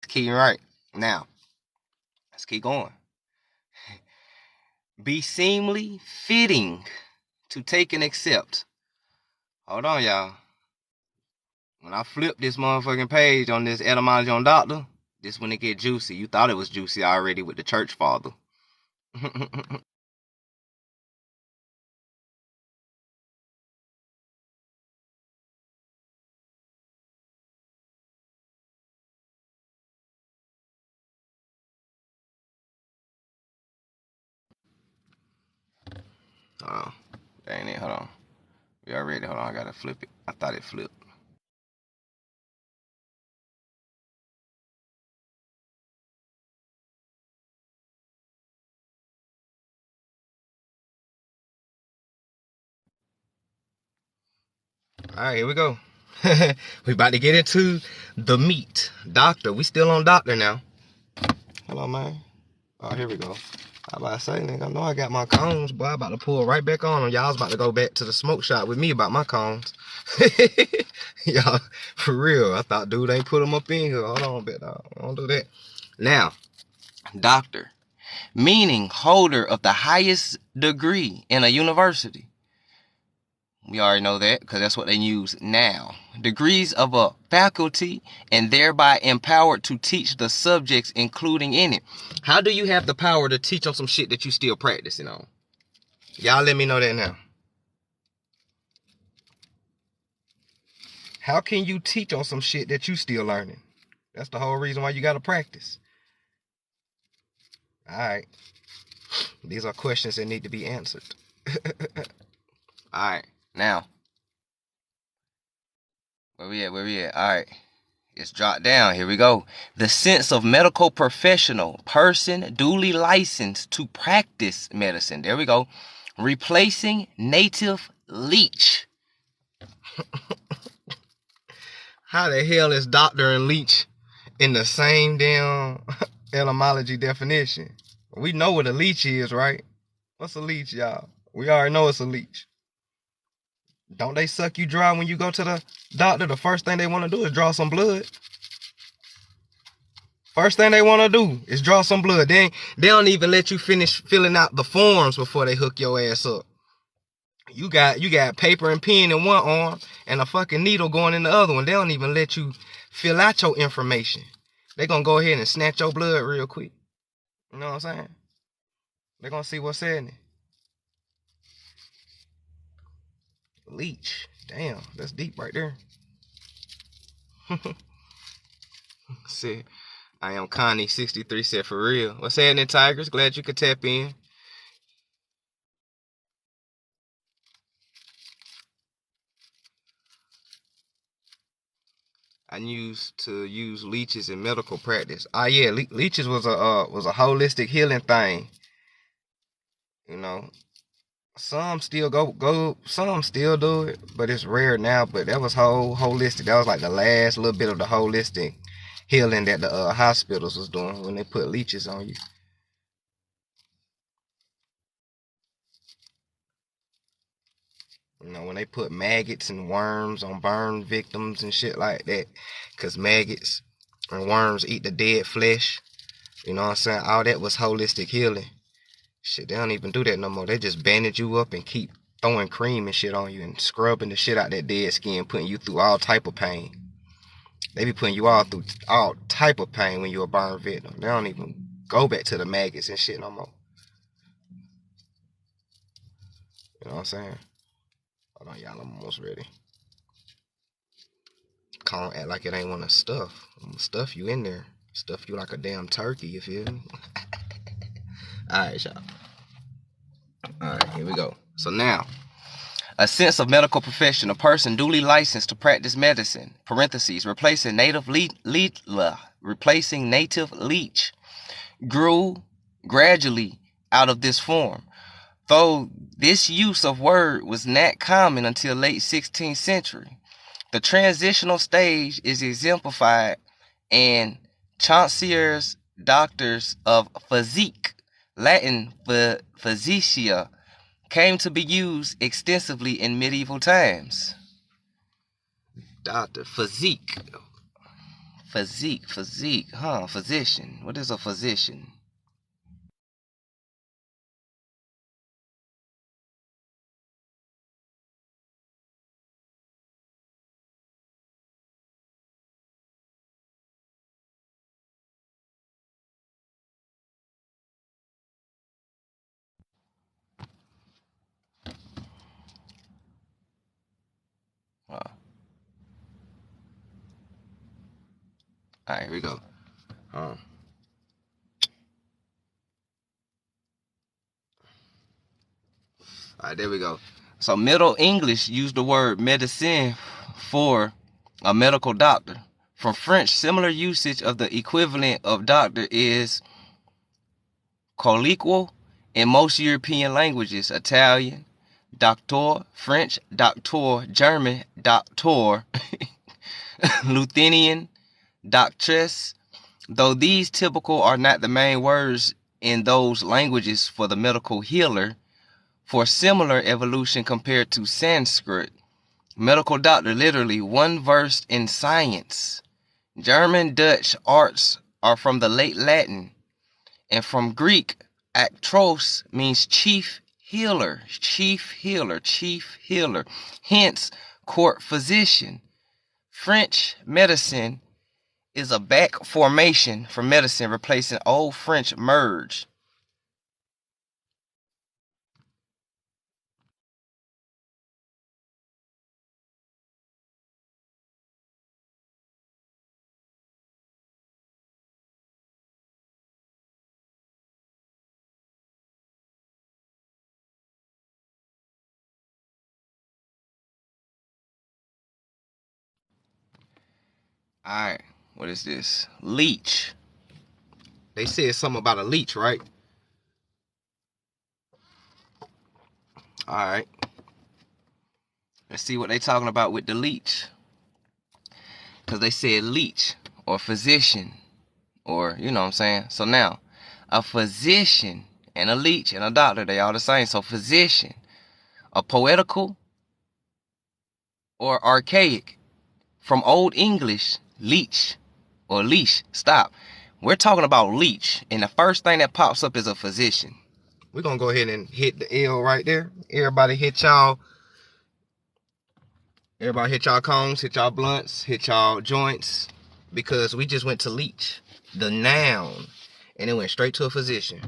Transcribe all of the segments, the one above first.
Key right. Now, let's keep going. Be seemly, fitting to take and accept. Hold on, y'all. When I flip this motherfucking page on this etymology on doctor, this when it get juicy. You thought it was juicy already with the church father. Hold on. That ain't it. Hold on. We already. Hold on. I gotta flip it. I thought it flipped. All right, here we go. We about to get into the meat. Doctor. We still on doctor now. Hello, man. Oh, here we go. I about to say, nigga, I know I got my cones, boy. I about to pull right back on them. Y'all's about to go back to the smoke shop with me about my cones. Y'all, for real. I thought dude ain't put them up in here. Hold on, bet dog. Don't do that. Now, doctor, meaning holder of the highest degree in a university. We already know that because that's what they use now. Degrees of a faculty and thereby empowered to teach the subjects including in it. How do you have the power to teach on some shit that you still practicing on? Y'all let me know that now. How can you teach on some shit that you still learning? That's the whole reason why you got to practice. All right. These are questions that need to be answered. All right. Now, where we at? All right. It's dropped down. Here we go. The sense of medical professional, person duly licensed to practice medicine. There we go. Replacing native leech. How the hell is doctor and leech in the same damn etymology definition? We know what a leech is, right? What's a leech, y'all? We already know it's a leech. Don't they suck you dry when you go to the doctor? The first thing they want to do is draw some blood. First thing they want to do is draw some blood. They don't even let you finish filling out the forms before they hook your ass up. You got paper and pen in one arm and a fucking needle going in the other one. They don't even let you fill out your information. They gonna go ahead and snatch your blood real quick. You know what I'm saying? They gonna see what's in it. Leech. Damn, that's deep right there. See, I am Connie63 said for real. What's happening, Tigers? Glad you could tap in. I used to use leeches in medical practice. Yeah, leeches was a holistic healing thing. You know, some still some still do it, but it's rare now. But that was holistic. That was like the last little bit of the holistic healing that the hospitals was doing when they put leeches on you. You know, when they put maggots and worms on burn victims and shit like that, because maggots and worms eat the dead flesh. You know what I'm saying? All that was holistic healing. Shit, they don't even do that no more. They just bandage you up and keep throwing cream and shit on you and scrubbing the shit out that dead skin, putting you through all type of pain. They be putting you all through all type of pain when you're a burn victim. They don't even go back to the maggots and shit no more. You know what I'm saying? Hold on, y'all. I'm almost ready. Can't act like it ain't one of stuff. I'm gonna stuff you in there. Stuff you like a damn turkey, you feel me? Alright, y'all. Alright, here we go. So now, a sense of medical profession, a person duly licensed to practice medicine, parentheses, replacing native leech, grew gradually out of this form. Though this use of word was not common until late 16th century, the transitional stage is exemplified in Chancellor's doctors of physique, Latin physicia, came to be used extensively in medieval times. Doctor, physique. Physique, huh? Physician. What is a physician? All right, here we go. All right, there we go. So Middle English used the word medecin for a medical doctor. From French, similar usage of the equivalent of doctor is colloquial in most European languages. Italian, doctor; French, doctor; German, doctor; Lithuanian, doctress. Though these typical are not the main words in those languages for the medical healer, for similar evolution compared to Sanskrit. Medical doctor, literally one versed in science. German, Dutch arts are from the late Latin, and from Greek, actros means chief healer, chief healer, chief healer. Hence, court physician. French medicine is a back formation for medicine, replacing Old French merge. Alright, what is this? Leech. They said something about a leech, right? Alright. Let's see what they talking about with the leech. Because they said leech or physician or, you know what I'm saying? So now, a physician and a leech and a doctor, they all the same. So physician, a poetical or archaic from Old English, leech or leash. Stop. We're talking about leech, and the first thing that pops up is a physician. We're going to go ahead and hit the L right there. Everybody hit y'all cones, hit y'all blunts, hit y'all joints, because we just went to leech, the noun, and it went straight to a physician.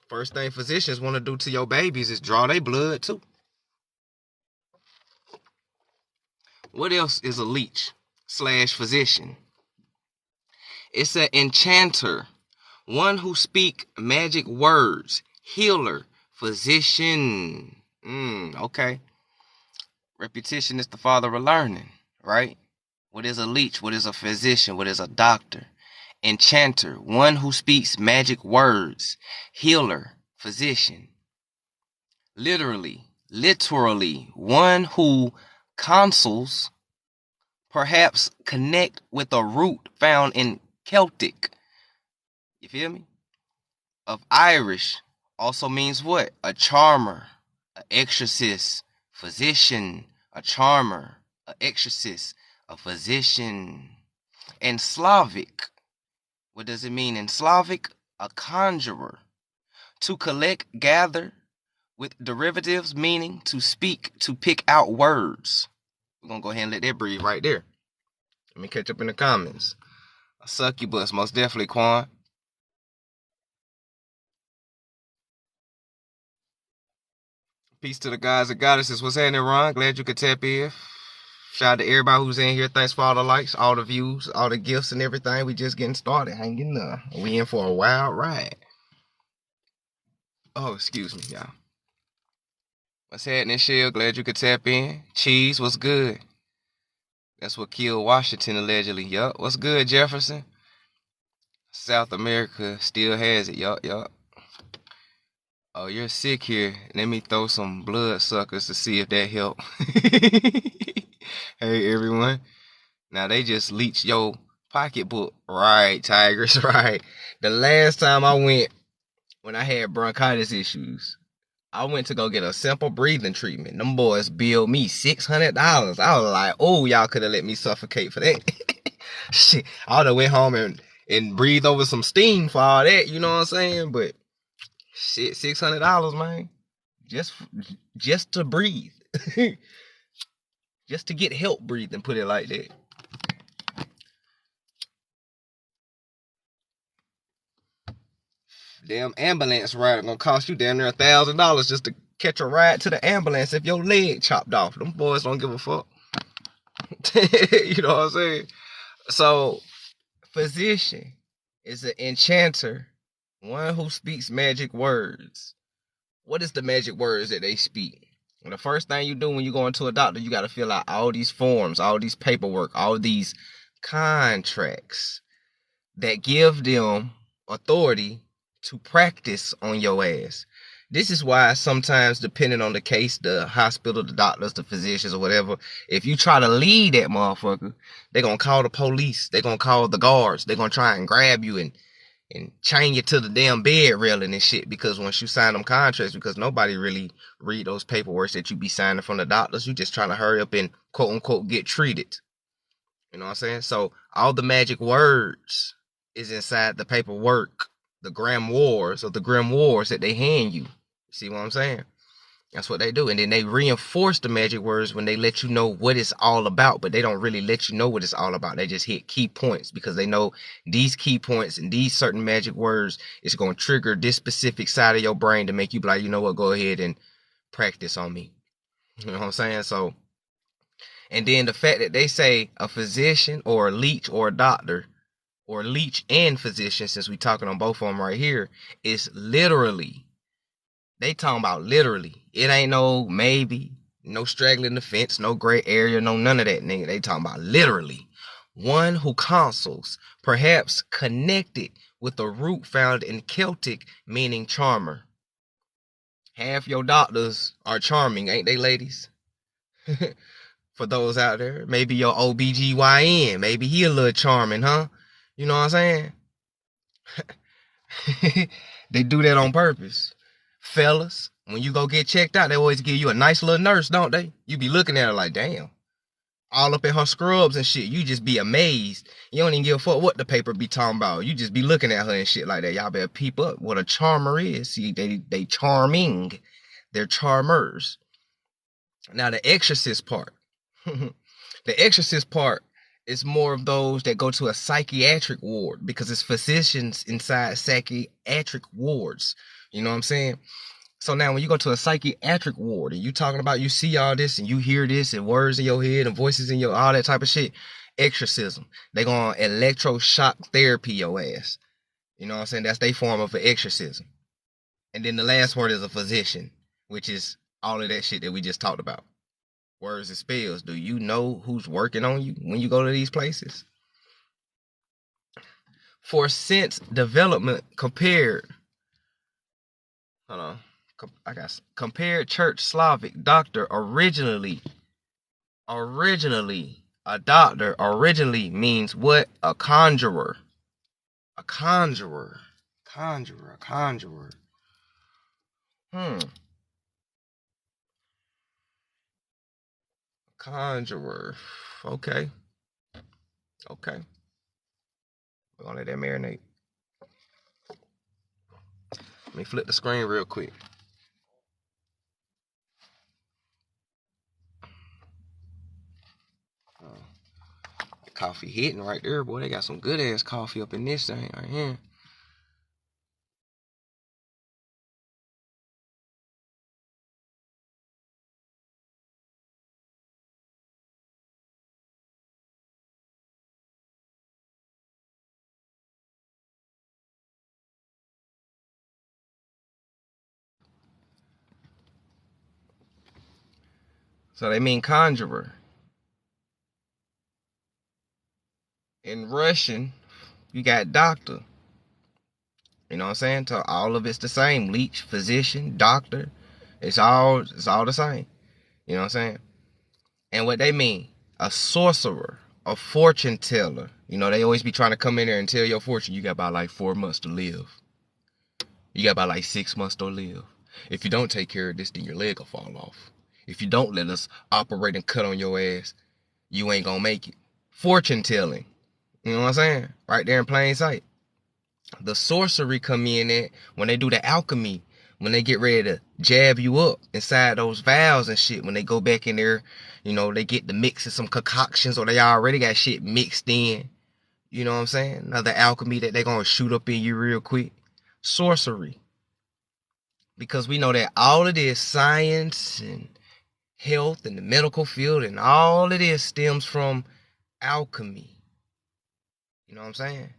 First thing physicians want to do to your babies is draw their blood too. What else is a leech slash physician? It's an enchanter, one who speak magic words, healer, physician. Okay. Repetition is the father of learning, right? What is a leech? What is a physician? What is a doctor? Enchanter, one who speaks magic words, healer, physician. Literally, one who counsels, perhaps connect with a root found in Celtic. You feel me? Of Irish also means what? A charmer, an exorcist, physician, a charmer, an exorcist, a physician. And Slavic, what does it mean in Slavic? A conjurer. To collect, gather, with derivatives meaning to speak, to pick out words. We're going to go ahead and let that breathe right there. Let me catch up in the comments. A succubus, most definitely, Quan. Peace to the guys and goddesses. What's happening, Ron? Glad you could tap in. Shout out to everybody who's in here. Thanks for all the likes, all the views, all the gifts and everything. We just getting started. Hanging up. We in for a wild ride. Oh, excuse me, y'all. What's happening, Shell? Glad you could tap in. Cheese, what's good? That's what killed Washington, allegedly. Yup. What's good, Jefferson? South America still has it. Yup. Oh, you're sick here. Let me throw some blood suckers to see if that help. Hey, everyone. Now, they just leech your pocketbook. Right, Tigers, right. The last time I went, when I had bronchitis issues, I went to go get a simple breathing treatment. Them boys billed me $600. I was like, oh, y'all could have let me suffocate for that. Shit, I would have went home and breathe over some steam for all that, you know what I'm saying? But shit, $600, man. Just to breathe. Just to get help breathing, put it like that. Damn ambulance ride gonna cost you damn near $1,000 just to catch a ride to the ambulance if your leg chopped off. Them boys don't give a fuck. You know what I'm saying? So, physician is an enchanter, one who speaks magic words. What is the magic words that they speak? And the first thing you do when you go into a doctor, you got to fill out all these forms, all these paperwork, all these contracts that give them authority to practice on your ass. This is why sometimes, depending on the case, the hospital, the doctors, the physicians, or whatever, if you try to lead that motherfucker, they're going to call the police. They're going to call the guards. They're going to try and grab you and chain you to the damn bed railing and shit, because once you sign them contracts, because nobody really read those paperwork that you be signing from the doctors, you just trying to hurry up and quote unquote get treated. You know what I'm saying? So all the magic words is inside the paperwork, the grimoires or the grimoires that they hand you. See what I'm saying? That's what they do. And then they reinforce the magic words when they let you know what it's all about, but they don't really let you know what it's all about. They just hit key points because they know these key points and these certain magic words is going to trigger this specific side of your brain to make you be like, you know what, go ahead and practice on me. You know what I'm saying? So, and then the fact that they say a physician or a leech or a doctor, or leech and physician, since we talking on both of them right here, is literally, they talking about literally. It ain't no maybe, no straggling the fence, no gray area, no none of that, nigga. They talking about literally. One who counsels, perhaps connected with a root found in Celtic, meaning charmer. Half your doctors are charming, ain't they, ladies? For those out there, maybe your OBGYN, maybe he a little charming, huh? You know what I'm saying? They do that on purpose. Fellas, when you go get checked out, they always give you a nice little nurse, don't they? You be looking at her like, damn. All up in her scrubs and shit. You just be amazed. You don't even give a fuck what the paper be talking about. You just be looking at her and shit like that. Y'all better peep up what a charmer is. See, they charming. They're charmers. Now the exorcist part. The exorcist part is more of those that go to a psychiatric ward, because it's physicians inside psychiatric wards. You know what I'm saying? So now when you go to a psychiatric ward and you talking about, you see all this and you hear this and words in your head and voices in your, all that type of shit, exorcism. They gonna electroshock therapy your ass. You know what I'm saying? That's their form of an exorcism. And then the last word is a physician, which is all of that shit that we just talked about. Words and spells. Do you know who's working on you when you go to these places? For sense development compared, hold on, compared church Slavic doctor originally a doctor originally means what? A conjurer. A conjurer. Conjurer. Conjurer. Conjurer. Okay. Okay. We're gonna let that marinate. Let me flip the screen real quick. The coffee hitting right there, boy. They got some good ass coffee up in this thing right here. So they mean conjurer. In Russian, you got doctor. You know what I'm saying? So all of it's the same. Leech, physician, doctor. It's all the same. You know what I'm saying? And what they mean, a sorcerer, a fortune teller. You know, they always be trying to come in there and tell your fortune. You got about like 4 months to live. You got about like 6 months to live. If you don't take care of this, then your leg will fall off. If you don't let us operate and cut on your ass, you ain't gonna make it. Fortune telling. You know what I'm saying? Right there in plain sight. The sorcery come in at when they do the alchemy, when they get ready to jab you up inside those vials and shit, when they go back in there, they get the mix of some concoctions, or they already got shit mixed in. You know what I'm saying? Another alchemy that they gonna shoot up in you real quick. Sorcery. Because we know that all of this science and health and the medical field and all of this stems from alchemy. You know what I'm saying?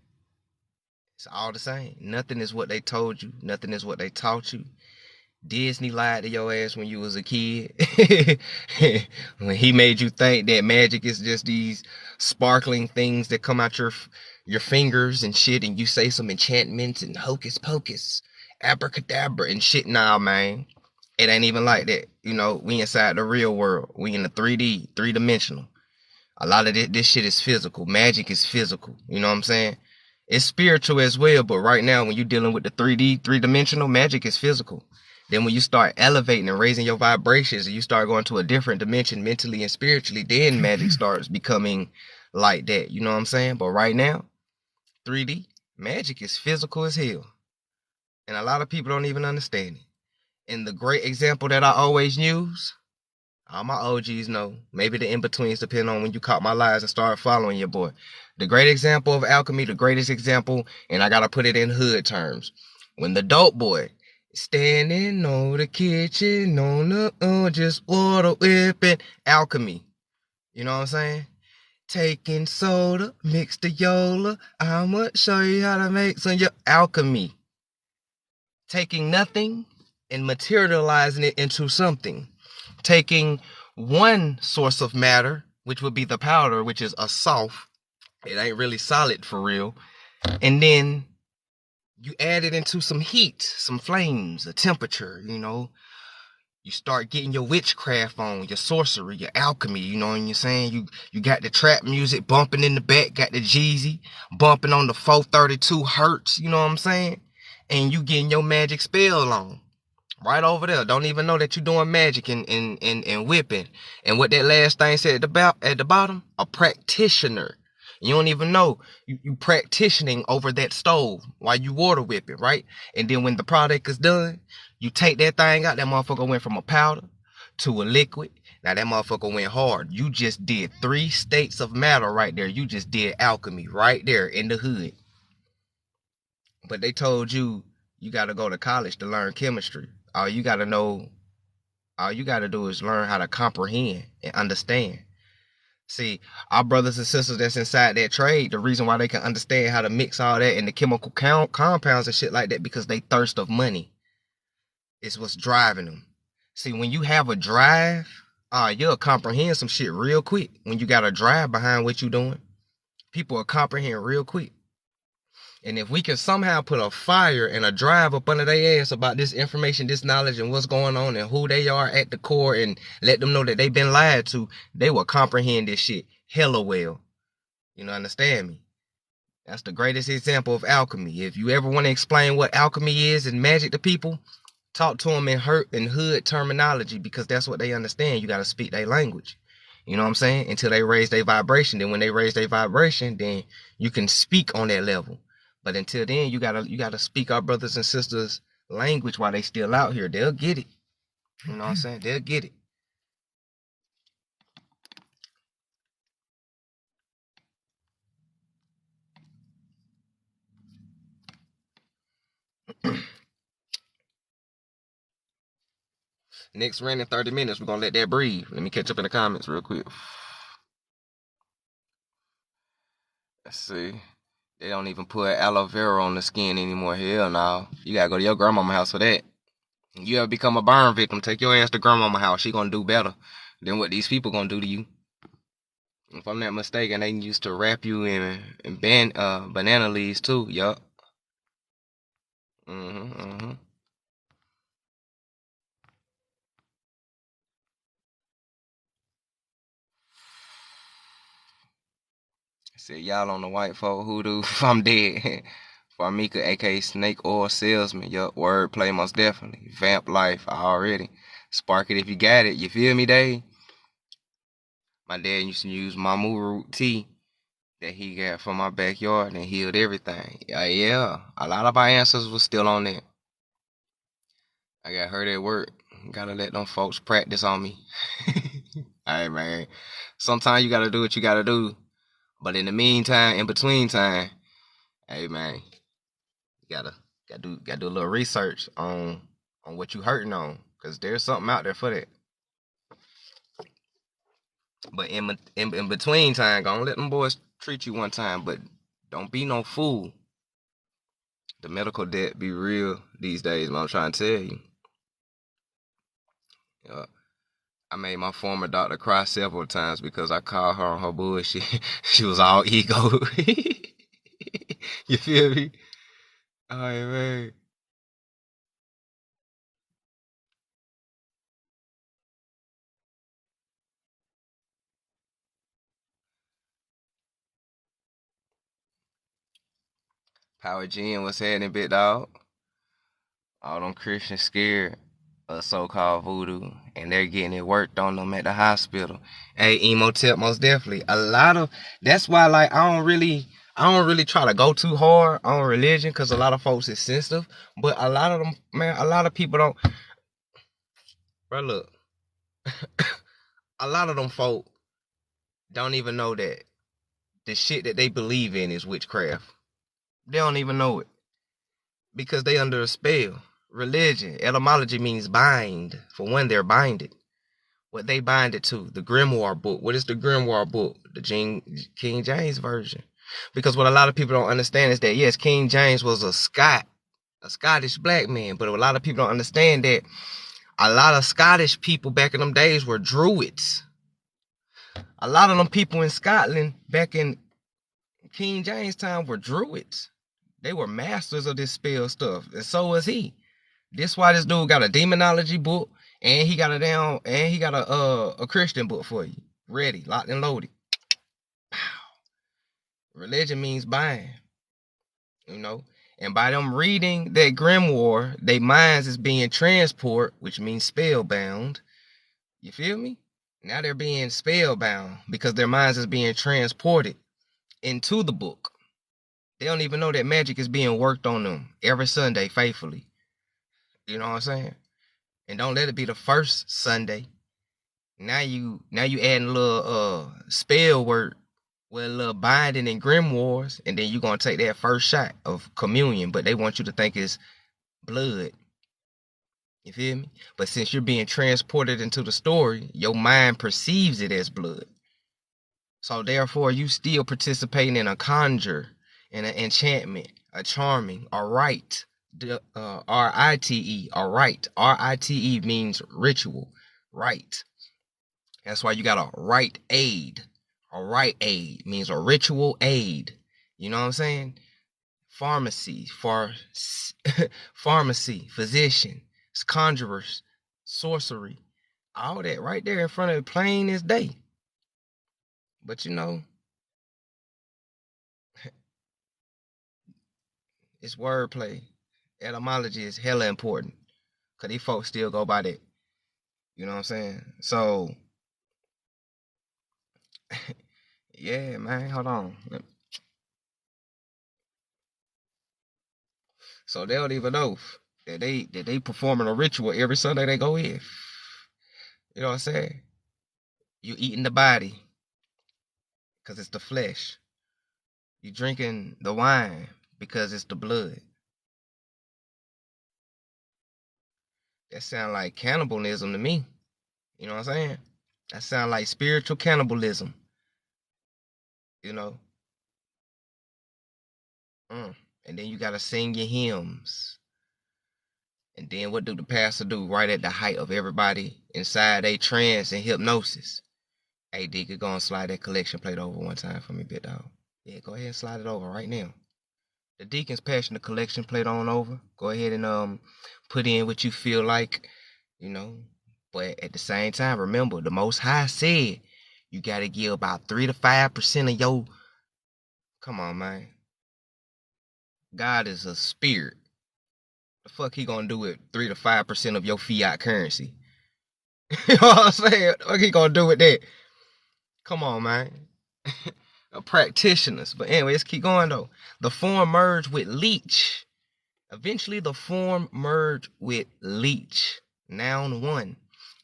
It's all the same. Nothing is what they told you. Nothing is what they taught you. Disney lied to your ass when you was a kid. When he made you think that magic is just these sparkling things that come out your fingers and shit, and you say some enchantments and hocus pocus, abracadabra and shit. Nah, man. It ain't even like that. We inside the real world. We in the 3D, three-dimensional. A lot of this shit is physical. Magic is physical. You know what I'm saying? It's spiritual as well, but right now when you're dealing with the 3D, three-dimensional, magic is physical. Then when you start elevating and raising your vibrations and you start going to a different dimension mentally and spiritually, then magic starts becoming like that. You know what I'm saying? But right now, 3D, magic is physical as hell. And a lot of people don't even understand it. And the great example that I always use, all my OGs know, maybe the in-betweens depend on when you caught my lies and started following your boy. The great example of alchemy, the greatest example, and I gotta put it in hood terms. When the dope boy standing on the kitchen on the just water whipping, alchemy. You know what I'm saying? Taking soda, mix the Yola. I'ma show you how to make some alchemy. Taking nothing and materializing it into something. Taking one source of matter, which would be the powder, which is a soft. It ain't really solid for real. And then you add it into some heat, some flames, a temperature, You start getting your witchcraft on, your sorcery, your alchemy, you know what I'm saying? You got the trap music bumping in the back, got the Jeezy bumping on the 432 hertz, you know what I'm saying? And you getting your magic spell on. Right over there. Don't even know that you're doing magic and whipping. And what that last thing said at the bottom, a practitioner. You don't even know you practicing over that stove while you water whip it, right? And then when the product is done, you take that thing out. That motherfucker went from a powder to a liquid. Now that motherfucker went hard. You just did 3 states of matter right there. You just did alchemy right there in the hood. But they told you got to go to college to learn chemistry. All you got to do is learn how to comprehend and understand. See, our brothers and sisters that's inside that trade, the reason why they can understand how to mix all that and the chemical compounds and shit like that, because they thirst of money. It's what's driving them. See, when you have a drive, you'll comprehend some shit real quick. When you got a drive behind what you doing, people will comprehend real quick. And if we can somehow put a fire and a drive up under their ass about this information, this knowledge, and what's going on and who they are at the core, and let them know that they've been lied to, they will comprehend this shit hella well. You know, understand me? That's the greatest example of alchemy. If you ever want to explain what alchemy is and magic to people, talk to them in hood terminology, because that's what they understand. You got to speak their language. You know what I'm saying? Until they raise their vibration. Then when they raise their vibration, then you can speak on that level. But until then, you gotta speak our brothers and sisters' language while they still out here. They'll get it. You know what I'm saying? They'll get it. Next rant in 30 minutes, we're gonna let that breathe. Let me catch up in the comments real quick. Let's see. They don't even put aloe vera on the skin anymore. Hell no. You gotta go to your grandmama's house for that. You ever become a burn victim, take your ass to grandmama's house. She gonna do better than what these people gonna do to you. If I'm not mistaken, they used to wrap you in banana leaves too. Yup. Mm-hmm. Said y'all on the white folk hoodoo. I'm dead. Farmika, aka Snake Oil Salesman. Yup, wordplay most definitely. Vamp Life already. Spark it if you got it. You feel me, Dave? My dad used to use Mamu root tea that he got from my backyard and healed everything. Yeah. A lot of our answers was still on that. I got hurt at work. Gotta let them folks practice on me. Alright, man. Sometimes you gotta do what you gotta do. But in the meantime, in between time, hey man, you gotta do a little research on what you hurting on. Cause there's something out there for that. But in between time, gonna let them boys treat you one time, but don't be no fool. The medical debt be real these days, man. I'm trying to tell you. I made my former doctor cry several times because I called her on her bullshit. She was all ego. You feel me? All right, man. Power G and what's happening, big dog? All them Christians scared of so-called voodoo, and they're getting it worked on them at the hospital. Hey, emo tip, most definitely. A lot of that's why, like, I don't really try to go too hard on religion because a lot of folks is sensitive. But a lot of them, man, a lot of people don't. Bro, look, a lot of them folk don't even know that the shit that they believe in is witchcraft. They don't even know it because they under a spell. Religion, etymology means bind. For one, they're binded. What they bind it to, the grimoire book. What is the grimoire book? The King James version. Because what a lot of people don't understand is that, yes, King James was a Scottish black man, but a lot of people don't understand that a lot of Scottish people back in them days were druids. A lot of them people in Scotland back in King James time were druids. They were masters of this spell stuff, and so was he. This why this dude got a demonology book, and he got a Christian book for you, ready, locked and loaded. Religion means bind, you know, and by them reading that grimoire, their minds is being transport, which means spellbound. You feel me? Now they're being spellbound because their minds is being transported into the book. They don't even know that magic is being worked on them every Sunday faithfully. You know what I'm saying? And don't let it be the first Sunday. Now you adding a little spell word with a little binding and grimoires, and then you gonna take that first shot of communion, but they want you to think it's blood. You feel me? But since you're being transported into the story, your mind perceives it as blood. So therefore, you still participating in a conjure, in an enchantment, a charming, a rite. R-I-T-E, a rite. R-I-T-E means ritual, rite. That's why you got a rite aid. A rite aid means a ritual aid. You know what I'm saying? Pharmacy, pharmacy, physician, conjurers, sorcery. All that right there in front of it, plain as day. But you know, it's wordplay. Etymology is hella important. Cause these folks still go by that. You know what I'm saying? So yeah, man, hold on. So they don't even know that they performing a ritual every Sunday they go in. You know what I'm saying? You eating the body because it's the flesh. You drinking the wine because it's the blood. That sound like cannibalism to me. You know what I'm saying? That sound like spiritual cannibalism. You know? And then you gotta sing your hymns. And then what do the pastor do right at the height of everybody inside a trance and hypnosis? Hey, D, go and slide that collection plate over one time for me, big dog. Yeah, go ahead and slide it over right now. The deacon's passing the collection plate on over. Go ahead and put in what you feel like, you know. But at the same time, remember, the Most High said you gotta give about 3 to 5% of your. Come on, man. God is a spirit. The fuck he gonna do with 3 to 5% of your fiat currency? You know what I'm saying? What he gonna do with that? Come on, man. Practitioners. But anyway, let's keep going though. The form merged with leech. Eventually, the form merged with leech. Noun 1.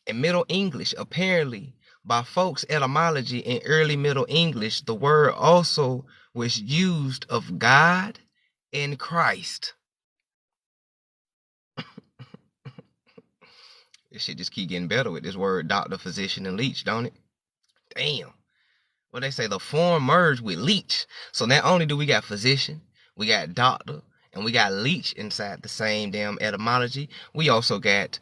In Middle English, apparently, by folks' etymology in early Middle English, the word also was used of God and Christ. This shit just keep getting better with this word doctor, physician, and leech, don't it? Damn. Well, they say the form merged with leech. So not only do we got physician, we got doctor, and we got leech inside the same damn etymology, we also got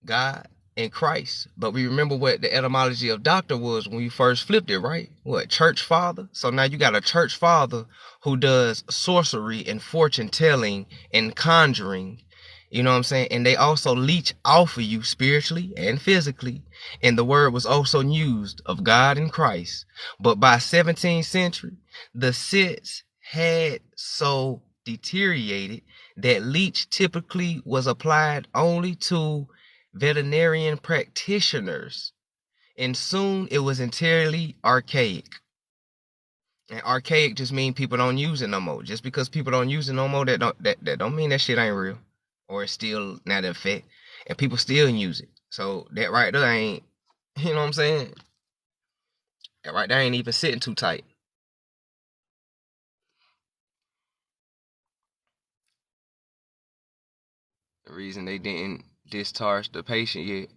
God and Christ. But we remember what the etymology of doctor was when we first flipped it, right? What? Church father? So now you got a church father who does sorcery and fortune telling and conjuring. You know what I'm saying? And they also leech off of you spiritually and physically. And the word was also used of God and Christ. But by 17th century, the sense had so deteriorated that leech typically was applied only to veterinarian practitioners, and soon it was entirely archaic. And archaic just means people don't use it no more. Just because people don't use it no more, that don't mean that shit ain't real, or it's still not in effect, and people still use it. So that right there ain't, you know what I'm saying? That right there ain't even sitting too tight. The reason they didn't discharge the patient yet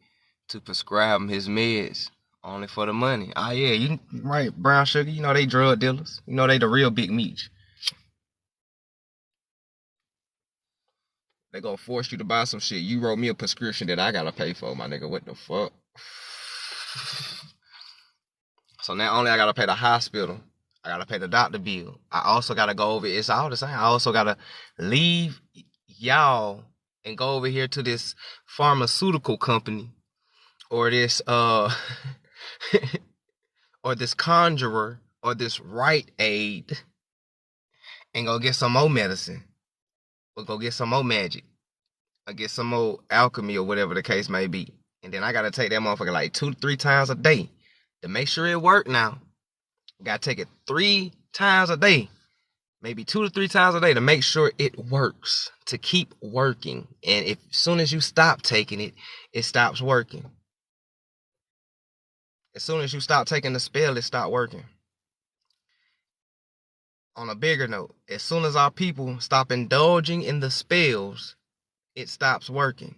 to prescribe him his meds only for the money. Ah, yeah, you right, brown sugar. You know they drug dealers. You know they the real big meat. They gonna force you to buy some shit. You wrote me a prescription that I gotta pay for, my nigga. What the fuck? So not only I gotta pay the hospital, I gotta pay the doctor bill. I also gotta go over. It's all the same. I also gotta leave y'all and go over here to this pharmaceutical company or this or this conjurer or this Rite Aid and go get some more medicine or go get some more magic or get some more alchemy or whatever the case may be. And then I gotta take that motherfucker like 2 to 3 times a day to make sure it work now. Gotta take it 3 times a day, maybe 2 to 3 times a day to make sure it works, to keep working. And if as soon as you stop taking it, it stops working. As soon as you stop taking the spell, it stops working. On a bigger note, as soon as our people stop indulging in the spells, it stops working.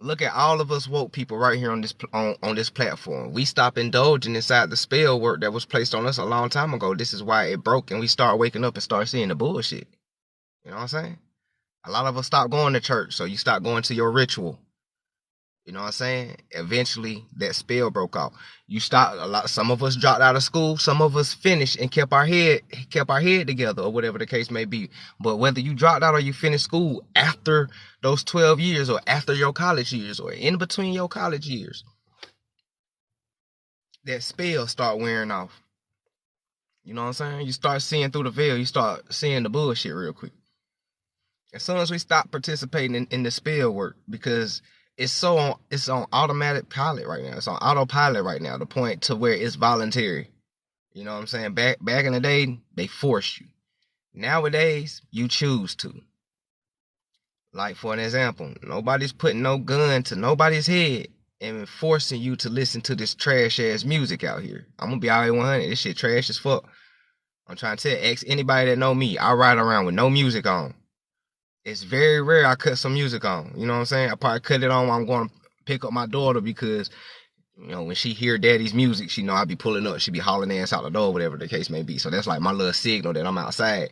Look at all of us woke people right here on this platform. We stop indulging inside the spell work that was placed on us a long time ago. This is why it broke, and we start waking up and start seeing the bullshit. You know what I'm saying? A lot of us stop going to church, so you stop going to your ritual. You know what I'm saying? Eventually, that spell broke off. Some of us dropped out of school. Some of us finished and kept our head together, or whatever the case may be. But whether you dropped out or you finished school after those 12 years, or after your college years, or in between your college years, that spell start wearing off. You know what I'm saying? You start seeing through the veil. You start seeing the bullshit real quick. As soon as we stop participating in the spell work, because it's on automatic pilot right now. It's on autopilot right now, the point to where it's voluntary. You know what I'm saying? Back in the day, they forced you. Nowadays, you choose to. Like, for an example, nobody's putting no gun to nobody's head and forcing you to listen to this trash ass music out here. I'm gonna be all 100. This shit trash as fuck. I'm trying to ask anybody that know me, I ride around with no music on. It's very rare I cut some music on. You know what I'm saying? I probably cut it on when I'm going to pick up my daughter, because, you know, when she hear daddy's music, she know I be pulling up. She be hauling ass out the door, whatever the case may be. So that's like my little signal that I'm outside.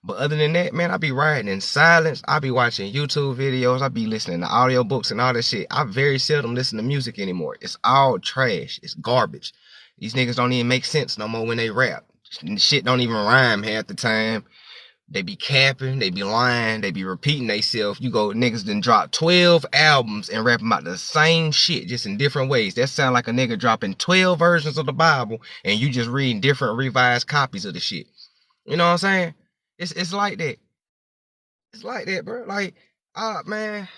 But other than that, man, I be riding in silence. I be watching YouTube videos. I be listening to audiobooks and all that shit. I very seldom listen to music anymore. It's all trash. It's garbage. These niggas don't even make sense no more when they rap. Shit don't even rhyme half the time. They be capping, they be lying, they be repeating themselves. You go, niggas done drop 12 albums and rapping about the same shit, just in different ways. That sound like a nigga dropping 12 versions of the Bible and you just reading different revised copies of the shit. You know what I'm saying? It's like that. It's like that, bro. Like, man,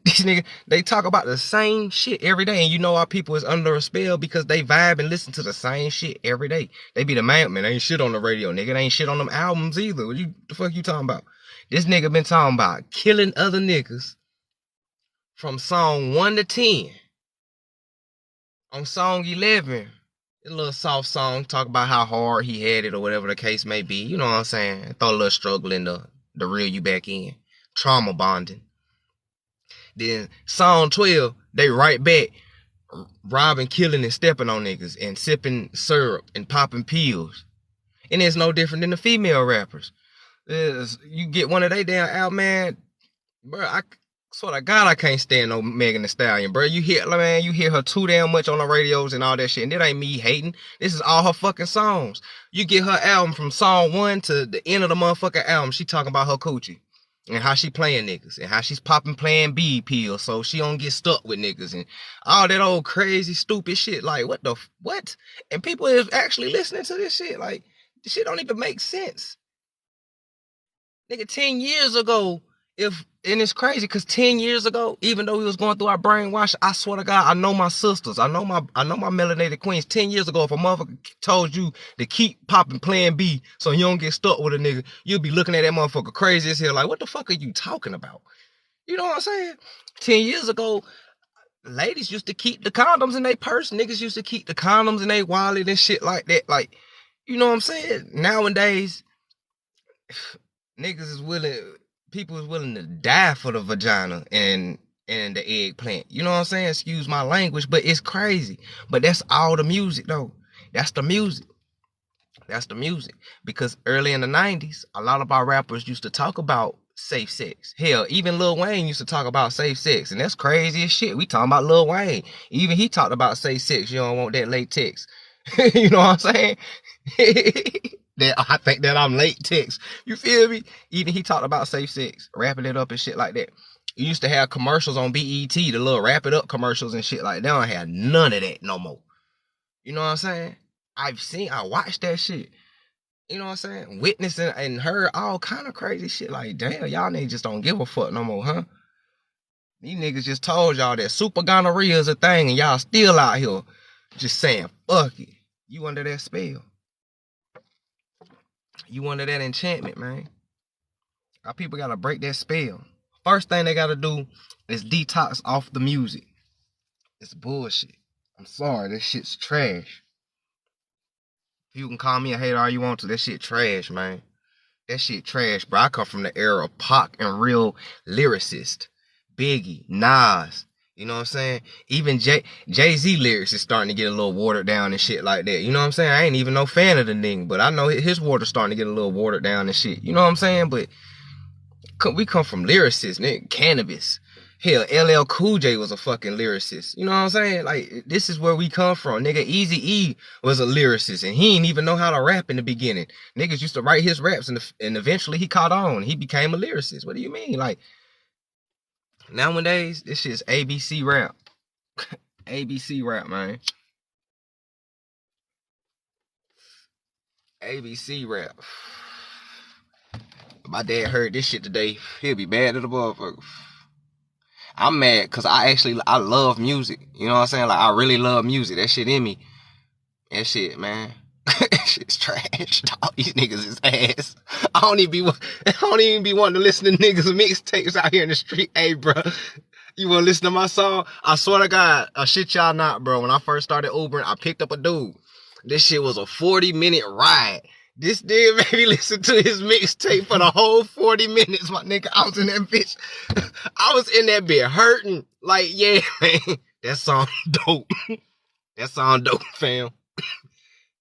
these niggas, they talk about the same shit every day, and you know our people is under a spell because they vibe and listen to the same shit every day. They be the man, ain't shit on the radio, nigga. They ain't shit on them albums either. What the fuck you talking about? This nigga been talking about killing other niggas from song 1 to 10. On song 11, a little soft song, talk about how hard he had it or whatever the case may be. You know what I'm saying? Throw a little struggle in the reel you back in. Trauma bonding. Then song 12, they right back robbing, killing, and stepping on niggas and sipping syrup and popping pills. And it's no different than the female rappers. You get one of they damn out, man, bro. I swear to God, I can't stand no Megan Thee Stallion, bro. You hear her too damn much on the radios and all that shit. And it ain't me hating. This is all her fucking songs. You get her album from song 1 to the end of the motherfucking album. She talking about her coochie and how she playing niggas and how she's popping playing B pills so she don't get stuck with niggas and all that old crazy stupid shit. Like what? And people is actually listening to this shit. Like this shit don't even make sense. Nigga, 10 years ago, and it's crazy because 10 years ago, even though we was going through our brainwash, I swear to God, I know my sisters, I know my melanated queens. 10 years ago, if a motherfucker told you to keep popping plan B so you don't get stuck with a nigga, you'll be looking at that motherfucker crazy as hell, like, what the fuck are you talking about? You know what I'm saying? 10 years ago, ladies used to keep the condoms in their purse. Niggas used to keep the condoms in their wallet and shit like that. Like, you know what I'm saying? Nowadays, people is willing to die for the vagina and the eggplant. You know what I'm saying? Excuse my language, but it's crazy. But that's all the music though. That's the music. That's the music. Because early in the 90s, a lot of our rappers used to talk about safe sex. Hell, even Lil Wayne used to talk about safe sex. And that's crazy as shit. We talking about Lil Wayne. Even he talked about safe sex. You don't want that latex. You know what I'm saying? That I think that I'm latex. You feel me? Even he talked about safe sex, wrapping it up and shit like that. You used to have commercials on BET, the little wrap it up commercials and shit like that. They don't have none of that no more. You know what I'm saying? I watched that shit. You know what I'm saying? Witnessing and heard all kind of crazy shit. Like, damn, y'all niggas just don't give a fuck no more, huh? These niggas just told y'all that super gonorrhea is a thing and y'all still out here just saying, fuck it. You under that spell. You under that enchantment, man. Our people gotta break that spell. First thing they gotta do is detox off the music. It's bullshit. I'm sorry, this shit's trash. You can call me a hater all you want to. That shit trash, man. That shit trash, bro. I come from the era of Pac and real lyricists. Biggie, Nas. You know what I'm saying? Even Jay-Z lyrics is starting to get a little watered down and shit like that. You know what I'm saying? I ain't even no fan of the nigga, but I know his water's starting to get a little watered down and shit. You know what I'm saying? But we come from lyricists, nigga. Cannabis. Hell, LL Cool J was a fucking lyricist. You know what I'm saying? Like, this is where we come from. Nigga, Eazy-E was a lyricist, and he didn't even know how to rap in the beginning. Niggas used to write his raps, and eventually he caught on. He became a lyricist. What do you mean? Like, nowadays, this shit's ABC rap. ABC rap, man. ABC rap. My dad heard this shit today. He'll be mad at the motherfucker. I'm mad because I love music. You know what I'm saying? Like, I really love music. That shit in me. That shit, man. That shit's trash. All these niggas is ass. I don't even be wanting to listen to niggas mixtapes out here in the street. Hey, bro, you want to listen to my song? I swear to God, I shit y'all not, bro. When I first started Ubering, I picked up a dude. This shit was a 40-minute ride. This dude made me listen to his mixtape for the whole 40 minutes, my nigga. I was in that bitch. I was in that bit hurting. Like, yeah, man. That song dope. That song dope, fam.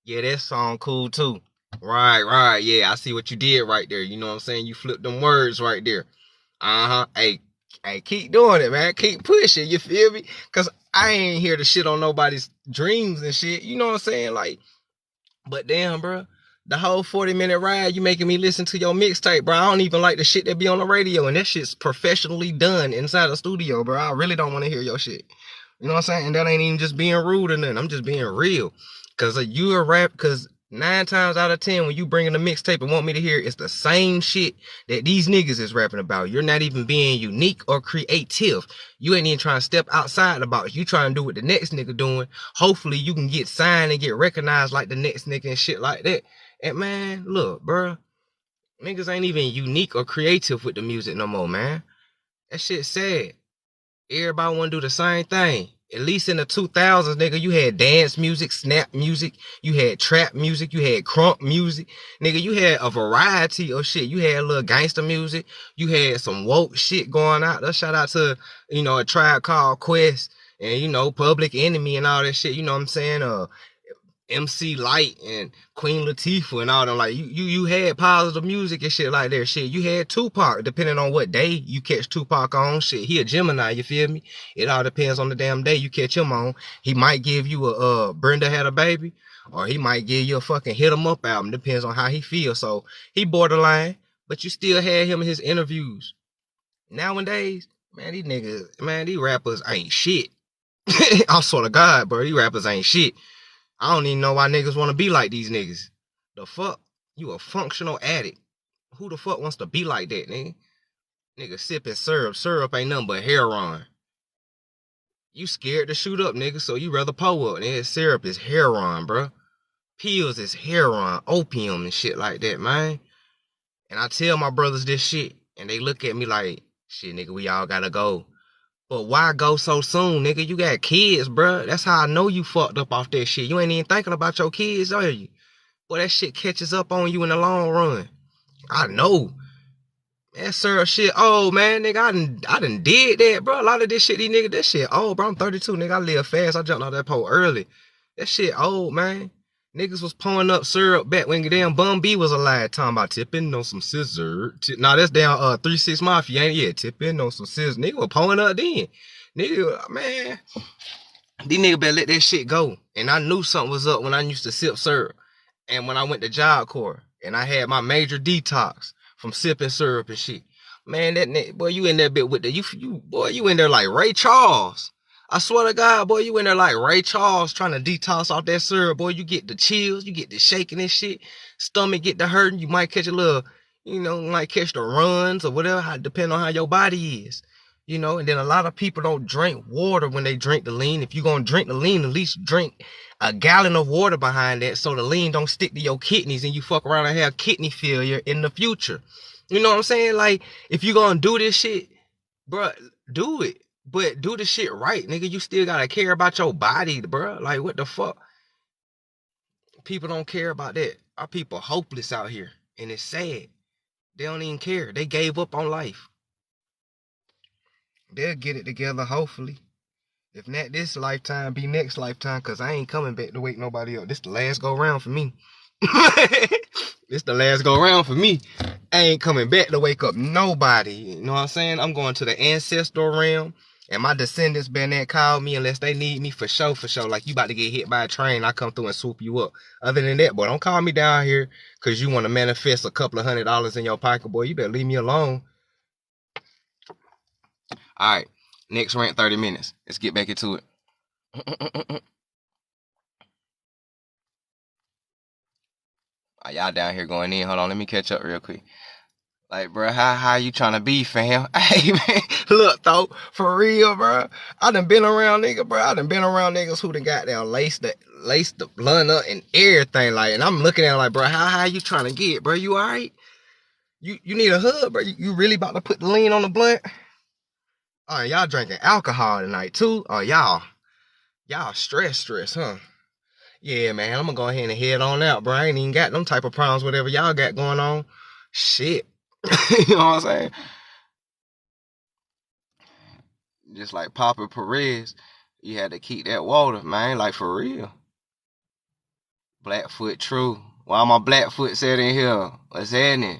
Yeah, that song cool too. Right. Yeah, I see what you did right there. You know what I'm saying? You flipped them words right there. Uh-huh. Hey, keep doing it, man. Keep pushing. You feel me? Because I ain't here to shit on nobody's dreams and shit. You know what I'm saying? Like, but damn, bro. The whole 40-minute ride, you making me listen to your mixtape, bro. I don't even like the shit that be on the radio, and that shit's professionally done inside the studio, bro. I really don't want to hear your shit. You know what I'm saying? And that ain't even just being rude or nothing. I'm just being real. Cause you a rap, cause 9 times out of 10, when you bring in a mixtape and want me to hear, it's the same shit that these niggas is rapping about. You're not even being unique or creative. You ain't even trying to step outside the box. You trying to do what the next nigga doing. Hopefully you can get signed and get recognized like the next nigga and shit like that. And man, look, bro, niggas ain't even unique or creative with the music no more, man. That shit sad. Everybody want to do the same thing. At least in the 2000s, nigga, you had dance music, snap music, you had trap music, you had crunk music. Nigga, you had a variety of shit. You had a little gangster music. You had some woke shit going out. Let's shout out to, a Tribe Called Quest and, Public Enemy and all that shit. You know what I'm saying? MC Light and Queen Latifah and all them. Like, you had positive music and shit like that. Shit, you had Tupac, depending on what day you catch Tupac on. Shit, he a Gemini, you feel me? It all depends on the damn day you catch him on. He might give you a Brenda Had a Baby, or he might give you a fucking Hit 'Em Up album. Depends on how he feels. So he borderline, but you still had him in his interviews. Nowadays, man, these rappers ain't shit. I swear to God, bro, these rappers ain't shit. I don't even know why niggas want to be like these niggas. The fuck? You a functional addict. Who the fuck wants to be like that, nigga? Nigga sipping syrup. Syrup ain't nothing but heroin. You scared to shoot up, nigga, so you rather pull up. Nigga, syrup is heroin, bro. Pills is heroin, opium and shit like that, man. And I tell my brothers this shit, and they look at me like, shit, nigga, we all gotta go. But why go so soon, nigga? You got kids, bruh. That's how I know you fucked up off that shit. You ain't even thinking about your kids, are you? Boy, that shit catches up on you in the long run. I know. That syrup shit, oh man, nigga, I done did that, bro. A lot of this shit, these niggas, that shit old, bro. I'm 32, nigga. I live fast. I jumped off that pole early. That shit old, man. Niggas was pouring up syrup back when damn Bun B was alive. Talking about tipping on some scissor. Nah, that's down 3 6 Mafia, ain't it? Yeah, tipping on some scissors. Nigga was pouring up then. Nigga, man. These niggas better let that shit go. And I knew something was up when I used to sip syrup. And when I went to Job Corps and I had my major detox from sipping syrup and shit. Man, that nigga, boy, you in that bit with the you in there like Ray Charles. I swear to God, boy, you in there like Ray Charles trying to detox off that syrup, boy. You get the chills, you get the shaking and shit. Stomach get the hurting. You might catch a little, might catch the runs or whatever, depending on how your body is. And then a lot of people don't drink water when they drink the lean. If you're going to drink the lean, at least drink a gallon of water behind that so the lean don't stick to your kidneys and you fuck around and have kidney failure in the future. You know what I'm saying? Like, if you're going to do this shit, bro, do it. But do the shit right, nigga. You still gotta care about your body, bro. Like, what the fuck? People don't care about that. Our people hopeless out here. And it's sad. They don't even care. They gave up on life. They'll get it together, hopefully. If not this lifetime, be next lifetime, because I ain't coming back to wake nobody up. This the last go round for me. This the last go round for me. I ain't coming back to wake up nobody. You know what I'm saying? I'm going to the ancestral realm. And my descendants better not call me unless they need me for sure. Like, you about to get hit by a train, I come through and swoop you up. Other than that, boy, don't call me down here because you want to manifest a couple of $100 in your pocket, boy. You better leave me alone. All right, next rant, 30 minutes. Let's get back into it. Y'all down here going in. Hold on, let me catch up real quick. Like, bro, how you trying to be, fam? Hey, man, look, though, for real, bro. I done been around niggas who done got down laced the blunt up and everything, like, and I'm looking at them like, bro, how you trying to get, bro? You all right? You need a hug, bro? You really about to put the lean on the blunt? Oh, y'all drinking alcohol tonight, too? Oh, y'all stress, huh? Yeah, man, I'm gonna go ahead and head on out, bro. I ain't even got them type of problems, whatever y'all got going on. Shit. You know what I'm saying? Just like Papa Perez, you had to keep that water, man. Like, for real. Blackfoot true. Why my Blackfoot said in here? What's happening?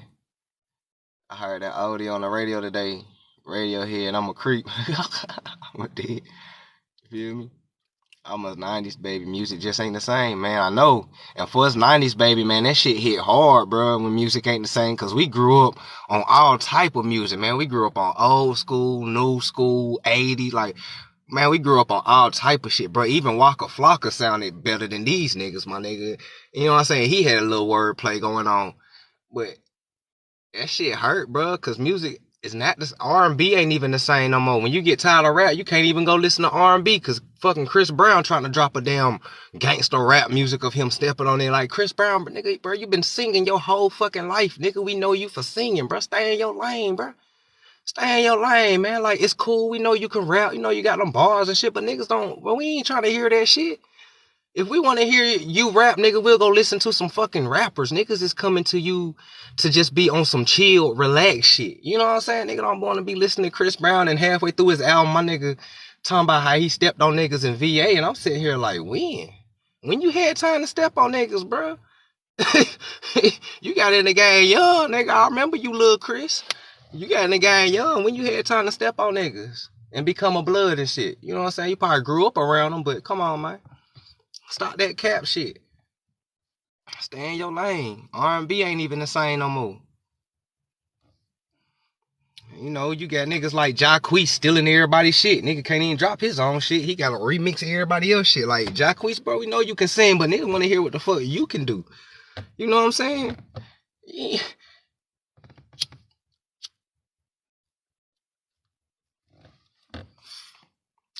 I heard that audio on the radio today. Radiohead, I'm a creep. I'm a dead. You feel me? I'm a 90s baby. Music just ain't the same, man. I know. And for us 90s baby, man, that shit hit hard, bro, when music ain't the same. Because we grew up on all type of music, man. We grew up on old school, new school, 80s. Like, man, we grew up on all type of shit, bro. Even Waka Flocka sounded better than these niggas, my nigga. You know what I'm saying? He had a little wordplay going on, but that shit hurt, bro. Cause music is not this. R&B ain't even the same no more. When you get tired of rap, you can't even go listen to R&B, cause fucking Chris Brown trying to drop a damn gangster rap music of him stepping on it like Chris Brown, but nigga, bro, you been singing your whole fucking life, nigga. We know you for singing, bro. Stay in your lane, bro. Stay in your lane, man. Like, it's cool. We know you can rap. You know you got them bars and shit, but niggas don't. But we ain't trying to hear that shit. If we want to hear you rap, nigga, we'll go listen to some fucking rappers. Niggas is coming to you to just be on some chill, relax shit. You know what I'm saying? Nigga don't want to be listening to Chris Brown and halfway through his album, my nigga talking about how he stepped on niggas in VA. And I'm sitting here like, when? When you had time to step on niggas, bro? You got in the game young, nigga. I remember you, little Chris. You got in the game young when you had time to step on niggas and become a blood and shit. You know what I'm saying? You probably grew up around them, but come on, man. Stop that cap shit. Stay in your lane. R&B ain't even the same no more. You know, you got niggas like Jacquees stealing everybody's shit. Nigga can't even drop his own shit. He got a remix of everybody else shit. Like, Jacquees, bro, we know you can sing, but niggas want to hear what the fuck you can do. You know what I'm saying? Yeah.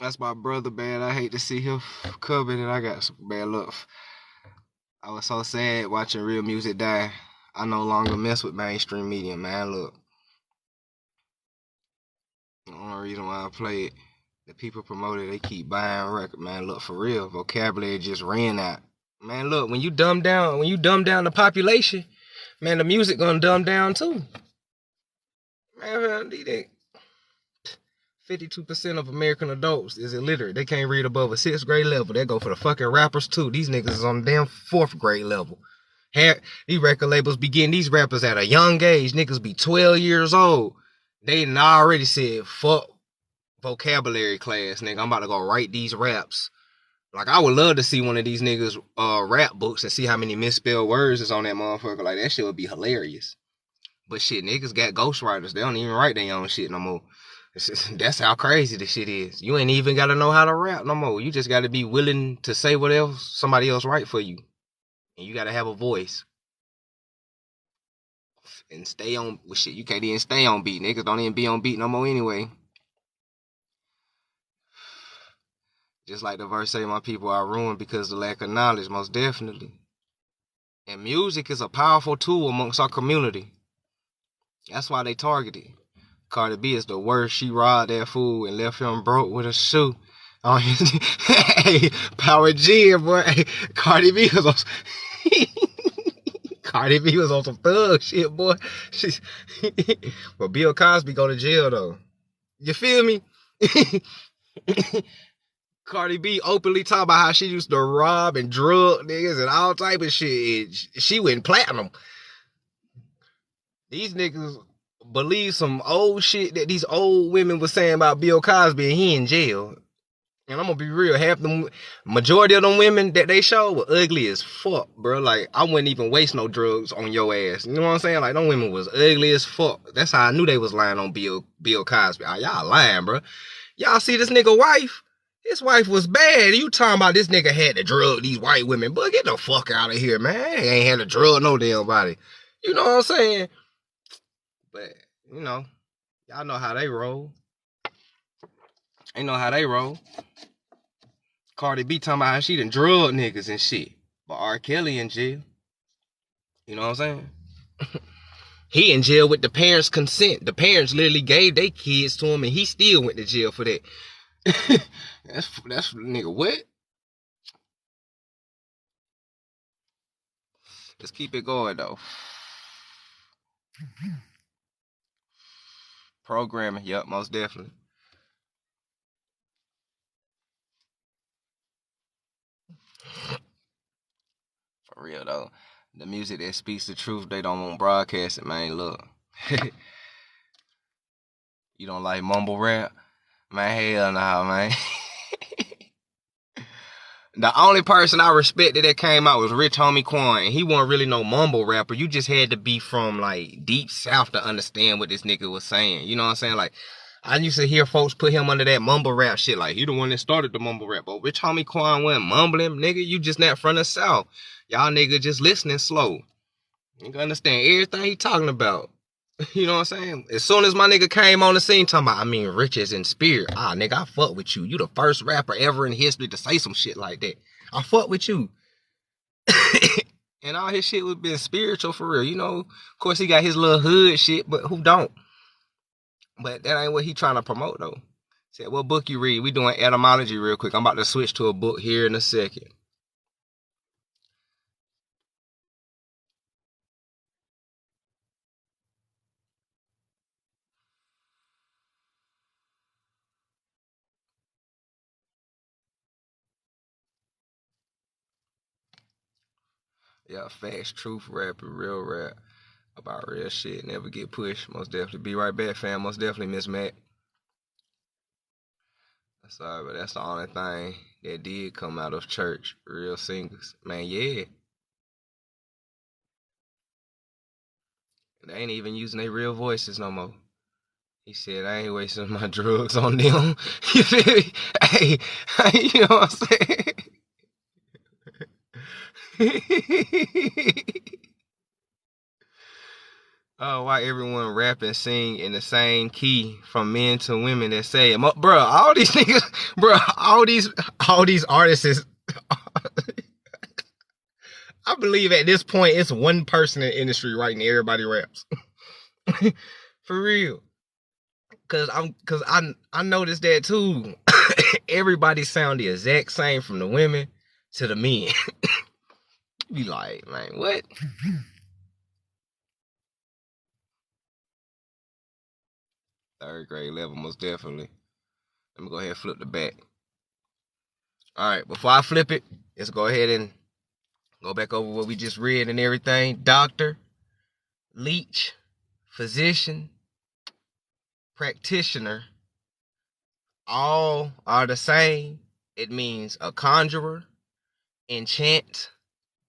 That's my brother, man. I hate to see him coming, and I got some bad luck. I was so sad watching real music die. I no longer mess with mainstream media, man. Look, the only reason why I play it, the people promote it, they keep buying record, man. Look, for real, vocabulary just ran out. Man, look, when you dumb down the population, man, the music gonna dumb down too. Man, 52% of American adults is illiterate. They can't read above a 6th grade level. They go for the fucking rappers too. These niggas is on the damn 4th grade level. These record labels be getting these rappers at a young age. Niggas be 12 years old. They done already said, fuck vocabulary class, nigga. I'm about to go write these raps. Like, I would love to see one of these niggas rap books and see how many misspelled words is on that motherfucker. Like, that shit would be hilarious. But shit, niggas got ghostwriters. They don't even write their own shit no more. That's how crazy this shit is. You ain't even gotta know how to rap no more. You just gotta be willing to say what else somebody else write for you. And you gotta have a voice. And stay on, well, shit, you can't even stay on beat. Niggas don't even be on beat no more anyway. Just like the verse say, my people are ruined because of the lack of knowledge, most definitely. And music is a powerful tool amongst our community. That's why they target it. Cardi B is the worst. She robbed that fool and left him broke with a shoe. Oh, hey, Power G, boy. Hey, Cardi B was on some thug shit, boy. But Bill Cosby go to jail though. You feel me? Cardi B openly talk about how she used to rob and drug niggas and all type of shit. She went platinum. These niggas believe some old shit that these old women were saying about Bill Cosby, and he in jail. And I'm gonna be real, majority of them women that they show were ugly as fuck, bro. Like, I wouldn't even waste no drugs on your ass. You know what I'm saying? Like, them women was ugly as fuck. That's how I knew they was lying on Bill Cosby. Y'all lying, bro. Y'all see this nigga wife? His wife was bad. You talking about this nigga had to drug these white women. But get the fuck out of here, man. He ain't had to drug no damn body. You know what I'm saying? But, you know, y'all know how they roll. They know how they roll. Cardi B talking about how she done drug niggas and shit. But R. Kelly in jail. You know what I'm saying? He in jail with the parents' consent. The parents literally gave their kids to him and he still went to jail for that. That's nigga what? Let's keep it going though. Programming, yep, most definitely. For real though. The music that speaks the truth, they don't want broadcast it, man. Look. You don't like mumble rap? Man, hell nah, man. The only person I respected that came out was Rich Homie Quan, and he wasn't really no mumble rapper. You just had to be from like deep south to understand what this nigga was saying. You know what I'm saying? Like, I used to hear folks put him under that mumble rap shit, like he the one that started the mumble rap. But Rich Homie Quan wasn't mumbling, nigga. You just not from the South. Y'all nigga just listening slow. You can understand everything he talking about. You know what I'm saying? As soon as my nigga came on the scene talking about, I mean, riches in spirit. Ah, nigga, I fuck with you. You the first rapper ever in history to say some shit like that. I fuck with you. And all his shit was been spiritual for real. You know, of course he got his little hood shit, but who don't? But that ain't what he trying to promote though. Said, what book you read? We doing etymology real quick. I'm about to switch to a book here in a second. Yeah, facts, truth, rap, real rap about real shit. Never get pushed. Most definitely. Be right back, fam. Most definitely, Miss Mac. Sorry, but that's the only thing that did come out of church. Real singers. Man, yeah. They ain't even using their real voices no more. He said, I ain't wasting my drugs on them. You feel me? Hey, you know what I'm saying? Oh, why everyone rap and sing in the same key from men to women that say it. Bro, all these niggas, bro, all these artists is, I believe at this point it's one person in the industry writing everybody raps. For real. Cause I noticed that too. Everybody sound the exact same from the women to the men. Be like, man, what? Third grade level, most definitely. Let me go ahead and flip the back. Alright, before I flip it, let's go ahead and go back over what we just read and everything. Doctor, leech, physician, practitioner, all are the same. It means a conjurer, enchant,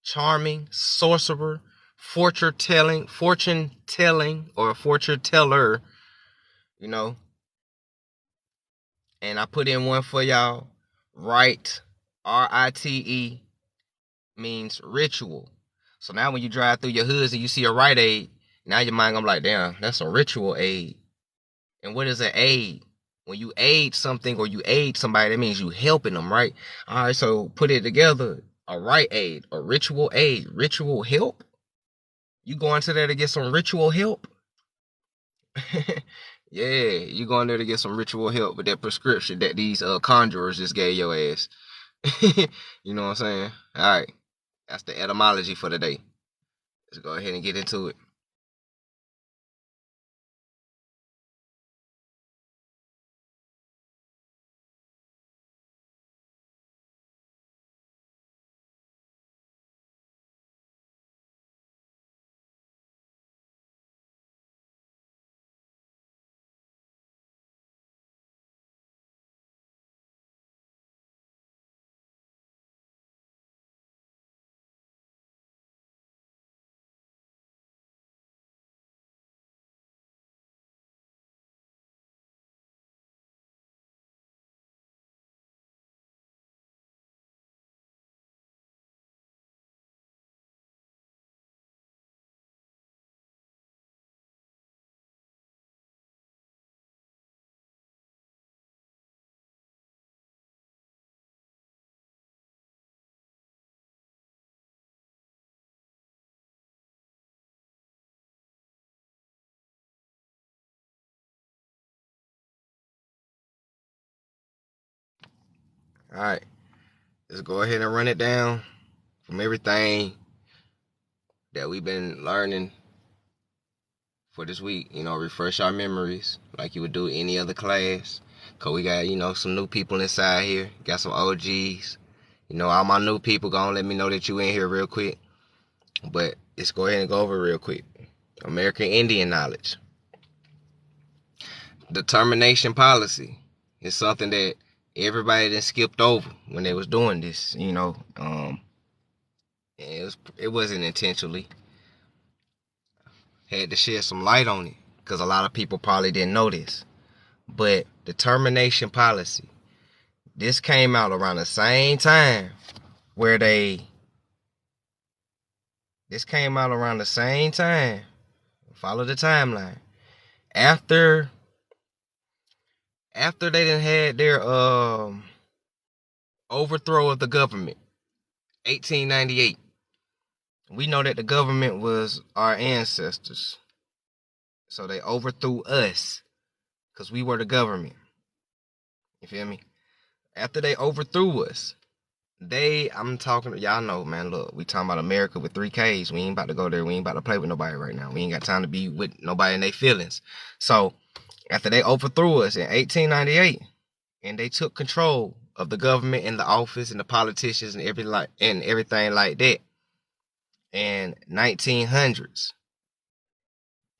charming, sorcerer, fortune telling, or a fortune teller, you know. And I put in one for y'all. Rite, Rite, means ritual. So now when you drive through your hoods and you see a Rite Aid, now your mind gonna be like, damn, that's a ritual aid. And what is an aid? When you aid something or you aid somebody, that means you helping them, right? All right, so put it together. A Rite Aid, a ritual aid, ritual help. You going to there to get some ritual help? Yeah, you going there to get some ritual help with that prescription that these conjurers just gave your ass. You know what I'm saying? All right, that's the etymology for today. Let's go ahead and get into it. All right, let's go ahead and run it down from everything that we've been learning for this week. You know, refresh our memories like you would do any other class. Cause we got, you know, some new people inside here. Got some OGs. You know, all my new people gonna let me know that you in here real quick. But let's go ahead and go over real quick. American Indian knowledge. Determination policy is something that everybody that skipped over when they was doing this. You know, it wasn't intentionally. Had to shed some light on it because a lot of people probably didn't know this. But the termination policy, this came out around the same time where this came out around the same time. Follow the timeline. After they done had their overthrow of the government, 1898. We know that the government was our ancestors. So they overthrew us because we were the government. You feel me? After they overthrew us, I'm talking, y'all know, man, look, we talking about America with 3 Ks. We ain't about to go there. We ain't about to play with nobody right now. We ain't got time to be with nobody in their feelings. So after they overthrew us in 1898, and they took control of the government and the office and the politicians and everything like that in 1900s,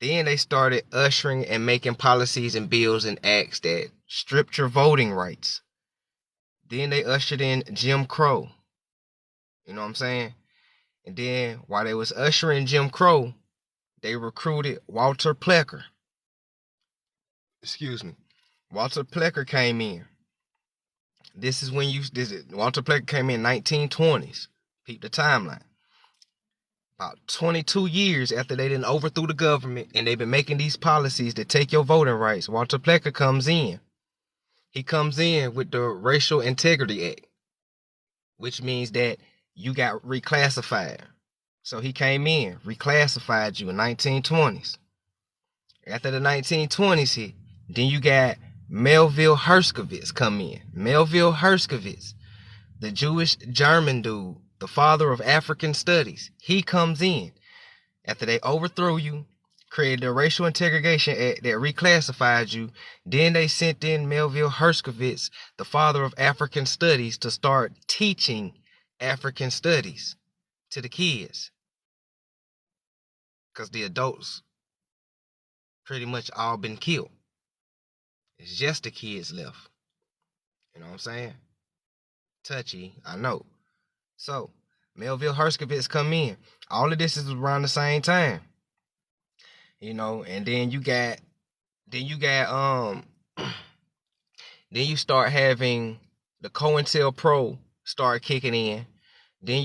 then they started ushering and making policies and bills and acts that stripped your voting rights. Then they ushered in Jim Crow. You know what I'm saying? And then while they was ushering Jim Crow, they recruited Walter Plecker. Excuse me. Walter Plecker came in. Walter Plecker came in 1920s. Peep the timeline. About 22 years after they done overthrew the government and they've been making these policies that take your voting rights, Walter Plecker comes in. He comes in with the Racial Integrity Act, which means that you got reclassified. So he came in, reclassified you in 1920s. After the 1920s hit, then you got Melville Herskovitz come in. Melville Herskovitz, the Jewish German dude, the father of African studies, he comes in. After they overthrew you, created a Racial Integration Act that reclassified you, then they sent in Melville Herskovitz, the father of African studies, to start teaching African studies to the kids. Because the adults pretty much all been killed. It's just the kids left. You know what I'm saying? Touchy, I know. So, Melville Herskovitz come in. All of this is around the same time. You know, and then you start having the COINTELPRO start kicking in. Then